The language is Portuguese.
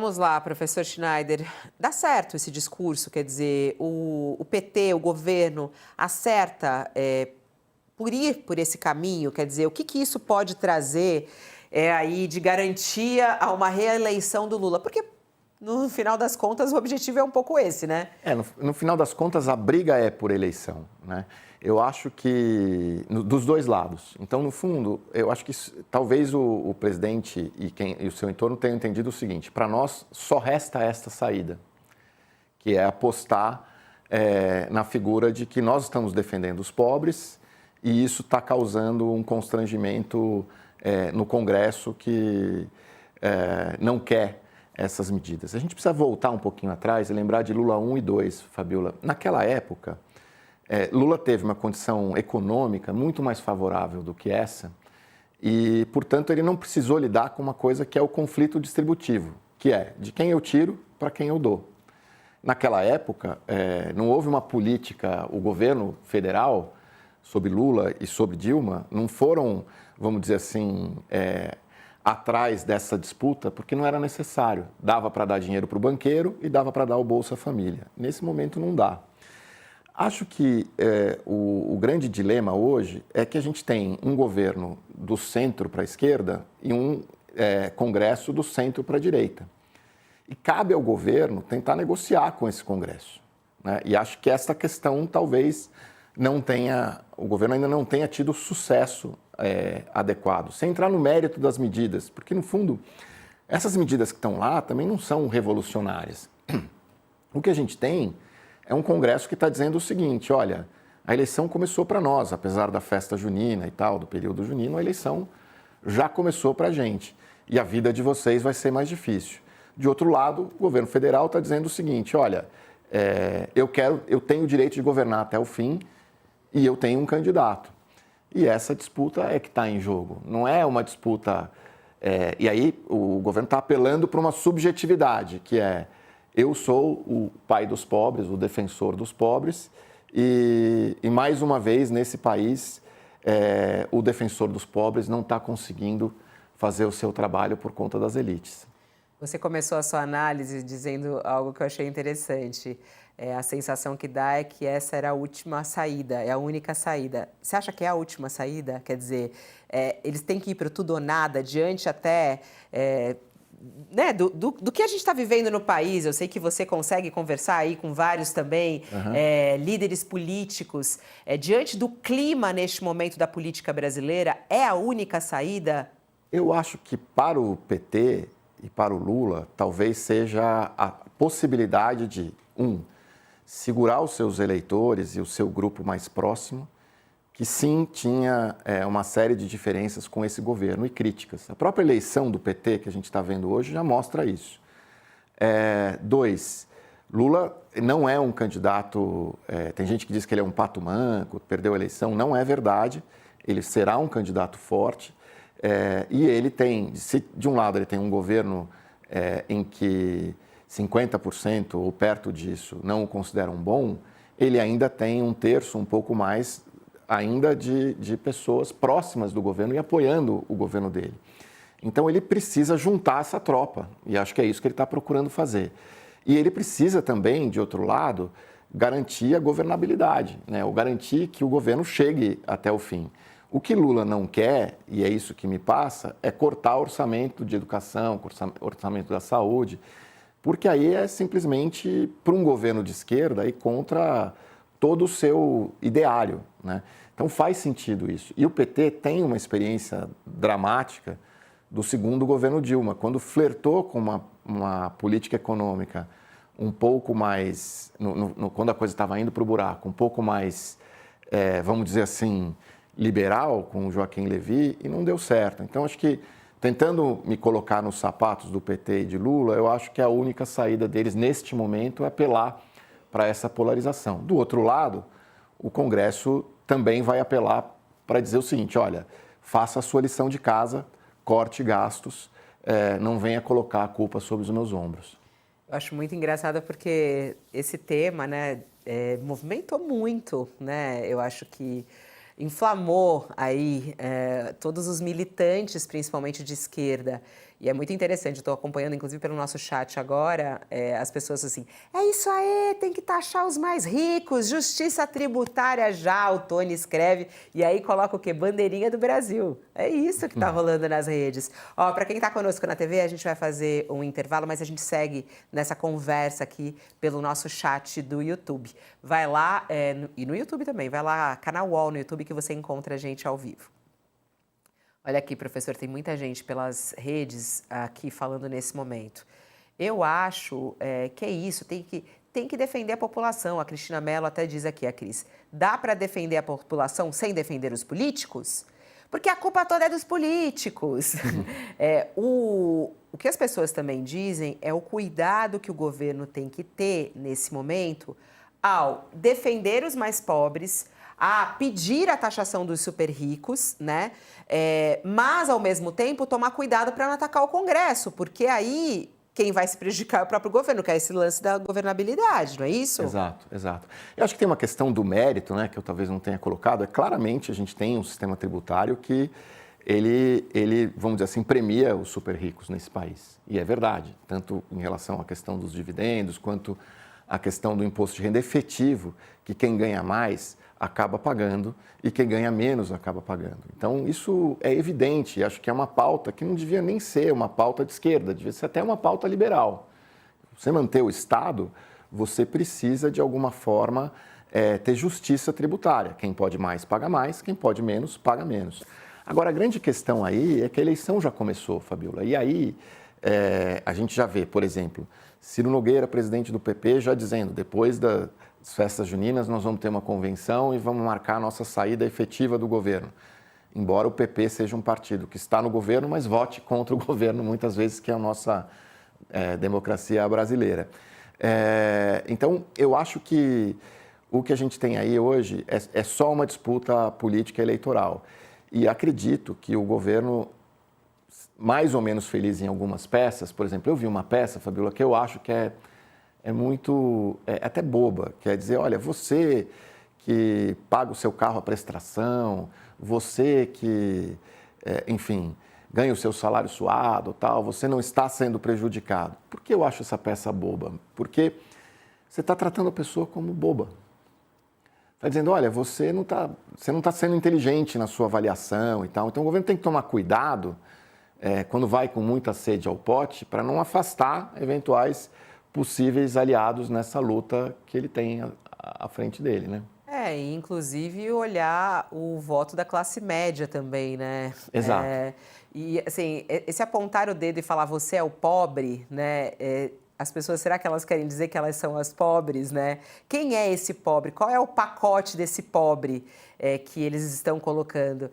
Vamos lá, professor Schneider. Dá certo esse discurso? Quer dizer, o PT, o governo, acerta por ir por esse caminho? Quer dizer, o que isso pode trazer aí de garantia a uma reeleição do Lula? Porque, no final das contas, o objetivo é um pouco esse, né? No final das contas, a briga é por eleição, né? Eu acho que, dos dois lados. Então, no fundo, eu acho que talvez o presidente e o seu entorno tenham entendido o seguinte: para nós só resta esta saída, que é apostar na figura de que nós estamos defendendo os pobres e isso está causando um constrangimento no Congresso que não quer essas medidas. A gente precisa voltar um pouquinho atrás e lembrar de Lula 1 e 2, Fabiola. Naquela época, Lula teve uma condição econômica muito mais favorável do que essa e, portanto, ele não precisou lidar com uma coisa que é o conflito distributivo, que é de quem eu tiro para quem eu dou. Naquela época, não houve uma política, o governo federal, sob Lula e sob Dilma, não foram, vamos dizer assim, atrás dessa disputa, porque não era necessário. Dava para dar dinheiro para o banqueiro e dava para dar o Bolsa Família. Nesse momento não dá. Acho que o grande dilema hoje é que a gente tem um governo do centro para a esquerda e um Congresso do centro para a direita. E cabe ao governo tentar negociar com esse Congresso, né? E acho que essa questão talvez o governo ainda não tenha tido sucesso adequado, sem entrar no mérito das medidas, porque no fundo essas medidas que estão lá também não são revolucionárias. O que a gente tem é um Congresso que está dizendo o seguinte: olha, a eleição começou para nós, apesar da festa junina e tal, do período junino, a eleição já começou para a gente e a vida de vocês vai ser mais difícil. De outro lado, o governo federal está dizendo o seguinte: olha, eu tenho o direito de governar até o fim e eu tenho um candidato. E essa disputa é que está em jogo, não é uma disputa... e aí o governo está apelando para uma subjetividade, que é: eu sou o pai dos pobres, o defensor dos pobres, e mais uma vez, nesse país, o defensor dos pobres não está conseguindo fazer o seu trabalho por conta das elites. Você começou a sua análise dizendo algo que eu achei interessante. A sensação que dá é que essa era a última saída, é a única saída. Você acha que é a última saída? Quer dizer, eles têm que ir para o tudo ou nada, diante até... né, do que a gente está vivendo no país. Eu sei que você consegue conversar aí com vários também, líderes políticos. Diante do clima neste momento da política brasileira, é a única saída? Eu acho que para o PT e para o Lula, talvez seja a possibilidade de, segurar os seus eleitores e o seu grupo mais próximo, que sim tinha uma série de diferenças com esse governo e críticas. A própria eleição do PT que a gente está vendo hoje já mostra isso. 2, Lula não é um candidato... tem gente que diz que ele é um pato manco, perdeu a eleição. Não é verdade. Ele será um candidato forte. E ele tem, se de um lado ele tem um governo em que 50% ou perto disso não o consideram bom, ele ainda tem um terço, um pouco mais, ainda de pessoas próximas do governo e apoiando o governo dele. Então ele precisa juntar essa tropa, e acho que é isso que ele está procurando fazer. E ele precisa também, de outro lado, garantir a governabilidade, né? Ou garantir que o governo chegue até o fim. O que Lula não quer, e é isso que me passa, é cortar o orçamento de educação, orçamento da saúde, porque aí é simplesmente para um governo de esquerda e contra todo o seu ideário, né? Então faz sentido isso. E o PT tem uma experiência dramática do segundo governo Dilma, quando flertou com uma política econômica um pouco mais, quando a coisa estava indo para o buraco, um pouco mais, vamos dizer assim, liberal com o Joaquim Levy, e não deu certo. Então, acho que, tentando me colocar nos sapatos do PT e de Lula, eu acho que a única saída deles, neste momento, é apelar para essa polarização. Do outro lado, o Congresso também vai apelar para dizer o seguinte: olha, faça a sua lição de casa, corte gastos, não venha colocar a culpa sobre os meus ombros. Eu acho muito engraçado porque esse tema, né, movimentou muito, né? Eu acho que inflamou aí todos os militantes, principalmente de esquerda. E é muito interessante, estou acompanhando, inclusive, pelo nosso chat agora, as pessoas assim, é isso aí, tem que taxar os mais ricos, justiça tributária já, o Tony escreve, e aí coloca o quê? Bandeirinha do Brasil. É isso que está rolando nas redes. Ó, para quem está conosco na TV, a gente vai fazer um intervalo, mas a gente segue nessa conversa aqui pelo nosso chat do YouTube. Vai lá, e no YouTube também, vai lá, canal UOL no YouTube, que você encontra a gente ao vivo. Olha aqui, professor, tem muita gente pelas redes aqui falando nesse momento. Eu acho que é isso, tem que defender a população. A Cristina Mello até diz aqui, a Cris, dá para defender a população sem defender os políticos? Porque a culpa toda é dos políticos. O que as pessoas também dizem é o cuidado que o governo tem que ter nesse momento ao defender os mais pobres, a pedir a taxação dos super ricos, né? Mas, ao mesmo tempo, tomar cuidado para não atacar o Congresso, porque aí quem vai se prejudicar é o próprio governo, que é esse lance da governabilidade, não é isso? Exato, exato. Eu acho que tem uma questão do mérito, né, que eu talvez não tenha colocado. Claramente, a gente tem um sistema tributário que ele, vamos dizer assim, premia os super ricos nesse país. E é verdade, tanto em relação à questão dos dividendos, quanto à questão do imposto de renda efetivo, que quem ganha mais acaba pagando e quem ganha menos acaba pagando. Então, isso é evidente, acho que é uma pauta que não devia nem ser uma pauta de esquerda, devia ser até uma pauta liberal. Você manter o Estado, você precisa, de alguma forma, ter justiça tributária. Quem pode mais, paga mais, quem pode menos, paga menos. Agora, a grande questão aí é que a eleição já começou, Fabiola, e aí a gente já vê, por exemplo, Ciro Nogueira, presidente do PP, já dizendo, depois das festas juninas, nós vamos ter uma convenção e vamos marcar a nossa saída efetiva do governo. Embora o PP seja um partido que está no governo, mas vote contra o governo muitas vezes, que é a nossa democracia brasileira. Então, eu acho que o que a gente tem aí hoje é só uma disputa política eleitoral. E acredito que o governo, mais ou menos feliz em algumas peças, por exemplo, eu vi uma peça, Fabiola, que eu acho que é muito, até boba, quer dizer, olha, você que paga o seu carro à prestação, você que, enfim, ganha o seu salário suado, tal, você não está sendo prejudicado. Por que eu acho essa peça boba? Porque você está tratando a pessoa como boba. Está dizendo, olha, você não está sendo inteligente na sua avaliação e tal. Então, o governo tem que tomar cuidado quando vai com muita sede ao pote para não afastar eventuais possíveis aliados nessa luta que ele tem à frente dele, né? E inclusive olhar o voto da classe média também, né? Exato. E, assim, esse apontar o dedo e falar você é o pobre, né? As pessoas, será que elas querem dizer que elas são as pobres, né? Quem é esse pobre? Qual é o pacote desse pobre que eles estão colocando?